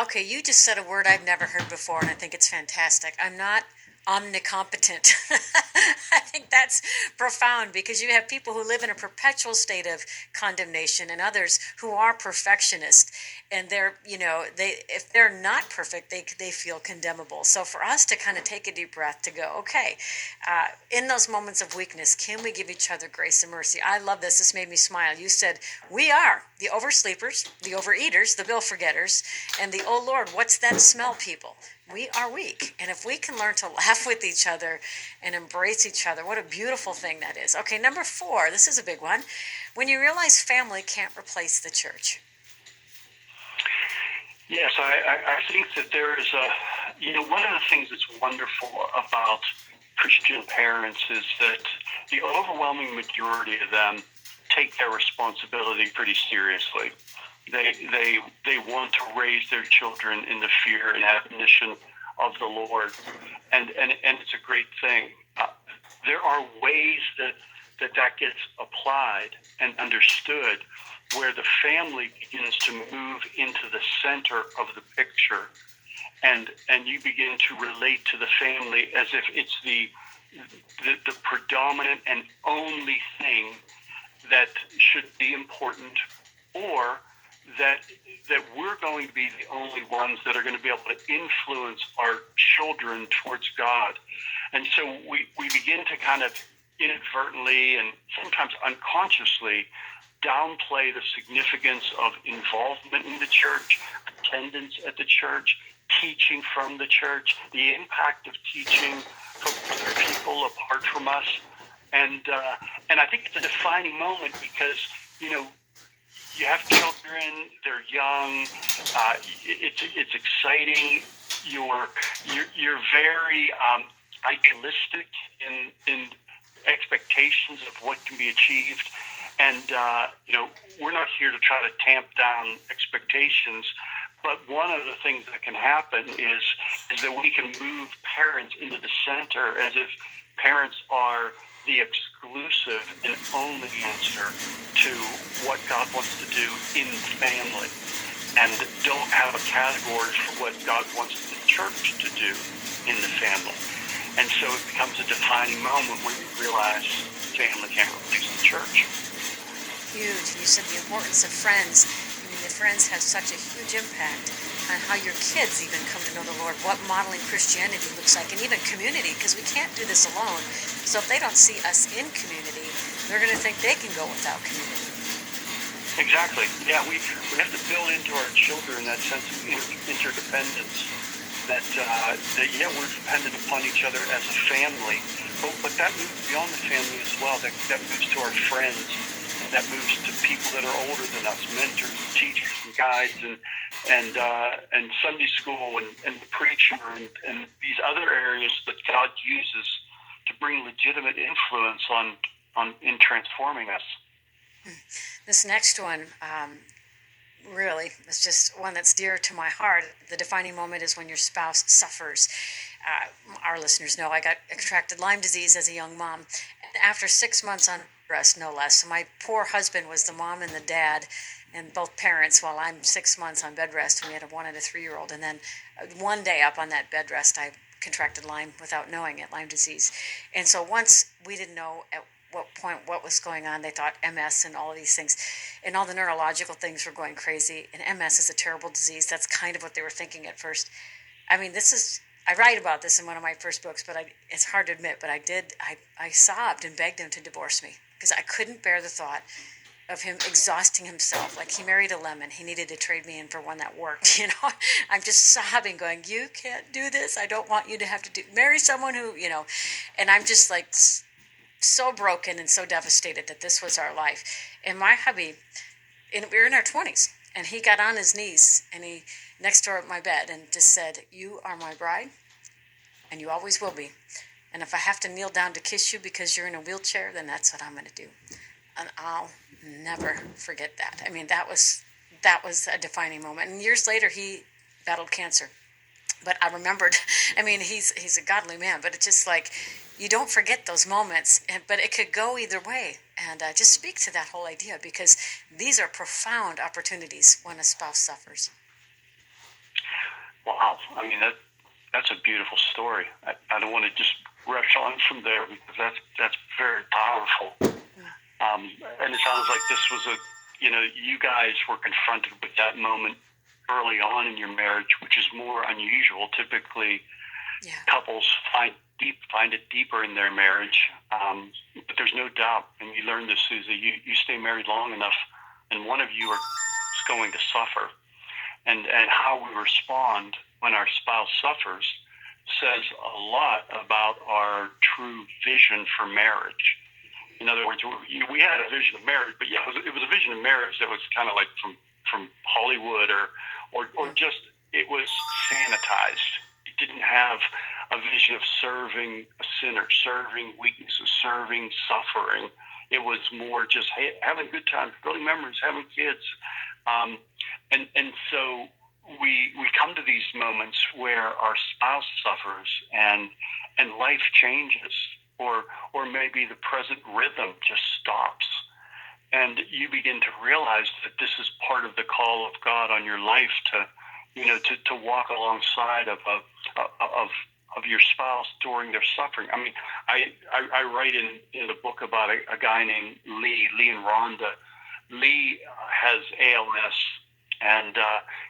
Okay, you just said a word I've never heard before, and I think it's fantastic. I'm not omnicompetent. I think that's profound because you have people who live in a perpetual state of condemnation and others who are perfectionists. And they if they're not perfect, they feel condemnable. So for us to kind of take a deep breath to go, okay, in those moments of weakness, can we give each other grace and mercy? I love this. This made me smile. You said, we are the oversleepers, the overeaters, the bill forgetters, and the, oh Lord, what's that smell people? We are weak. And if we can learn to laugh with each other and embrace each other, what a beautiful thing that is. Okay, number 4, this is a big one. When you realize family can't replace the church. Yes, I think that there is one of the things that's wonderful about Christian parents is that the overwhelming majority of them take their responsibility pretty seriously. They want to raise their children in the fear and admonition of the Lord, and it's a great thing. There are ways that gets applied and understood where the family begins to move into the center of the picture, and you begin to relate to the family as if it's the predominant and only thing that should be important, or that we're going to be the only ones that are going to be able to influence our children towards God. And so we begin to kind of inadvertently and sometimes unconsciously downplay the significance of involvement in the church, attendance at the church, teaching from the church, the impact of teaching from other people apart from us. And I think it's a defining moment because, you have children, they're young, it's exciting, you're very idealistic in expectations of what can be achieved. And, we're not here to try to tamp down expectations, but one of the things that can happen is that we can move parents into the center as if parents are the exclusive and only answer to what God wants to do in the family, and don't have a category for what God wants the church to do in the family. And so it becomes a defining moment when you realize family can't replace the church. Huge. You said the importance of friends. I mean, the friends have such a huge impact on how your kids even come to know the Lord, what modeling Christianity looks like, and even community, because we can't do this alone. So if they don't see us in community, they're going to think they can go without community. Exactly. Yeah, we have to build into our children that sense of interdependence, that we're dependent upon each other as a family, but that moves beyond the family as well. That moves to our friends. That moves to people that are older than us, mentors, teachers, and guides, and Sunday school, and the preacher, and these other areas that God uses to bring legitimate influence in transforming us. This next one, really, is just one that's dear to my heart. The defining moment is when your spouse suffers. Our listeners know I got contracted Lyme disease as a young mom. And after 6 months on rest, no less. So my poor husband was the mom and the dad and both parents while I'm 6 months on bed rest. And we had a 1 and a 3-year-old. And then one day up on that bed rest, I contracted Lyme without knowing it, Lyme disease. And so once we didn't know at what point what was going on, they thought MS and all of these things. And all the neurological things were going crazy. And MS is a terrible disease. That's kind of what they were thinking at first. I mean, I write about this in one of my first books, but it's hard to admit, but I sobbed and begged him to divorce me because I couldn't bear the thought of him exhausting himself. Like, he married a lemon. He needed to trade me in for one that worked, I'm just sobbing, going, you can't do this. I don't want you to have to marry someone who, and I'm just like so broken and so devastated that this was our life. And my hubby, and we were in our 20s, and he got on his knees and he next door at my bed and just said, you are my bride and you always will be. And if I have to kneel down to kiss you because you're in a wheelchair, then that's what I'm going to do. And I'll never forget that. I mean, that was a defining moment. And years later, he battled cancer. But I remembered, I mean, he's a godly man, but it's just like, you don't forget those moments, but it could go either way. And just speak to that whole idea, because these are profound opportunities when a spouse suffers. Wow. I mean, that's a beautiful story. I don't want to just rush on from there because that's very powerful. And it sounds like this was you guys were confronted with that moment early on in your marriage, which is more unusual. Typically, Yeah. couples find it deeper in their marriage. But there's no doubt, and you learned this, Susie, you stay married long enough, and one of you is going to suffer. And how we respond when our spouse suffers says a lot about our true vision for marriage. In other words, we had a vision of marriage, but yeah, it was a vision of marriage that was kind of like from Hollywood or just, it was sanitized. It didn't have a vision of serving a sinner, serving weaknesses, serving suffering. It was more just having good times, building memories, having kids. And so we come to these moments where our spouse suffers and life changes, or maybe the present rhythm just stops, and you begin to realize that this is part of the call of God on your life to walk alongside of your spouse during their suffering. I mean, I write in the book about a guy named Lee and Rhonda. Lee has ALS, and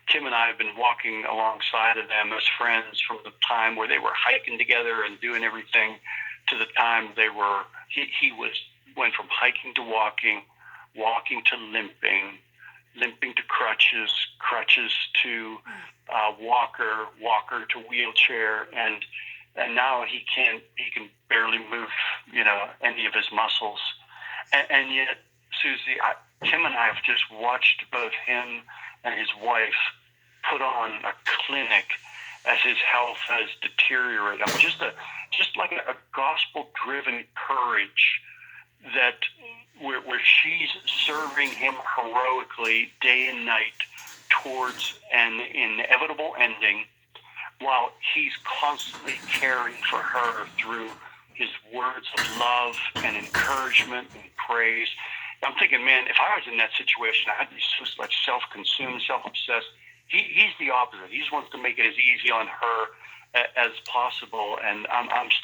Kim and I have been walking alongside of them as friends from the time where they were hiking together and doing everything to the time he went from hiking to walking to limping to crutches to walker to wheelchair, and now he can barely move any of his muscles, and yet, Susie, Kim and I have just watched both him and his wife put on a clinic as his health has deteriorated. I mean, just like a gospel-driven courage that where she's serving him heroically day and night towards an inevitable ending, while he's constantly caring for her through his words of love and encouragement and praise. I'm thinking, man, if I was in that situation, I'd be so much self-consumed, self-obsessed. He's the opposite. He just wants to make it as easy on her as possible, and I'm standing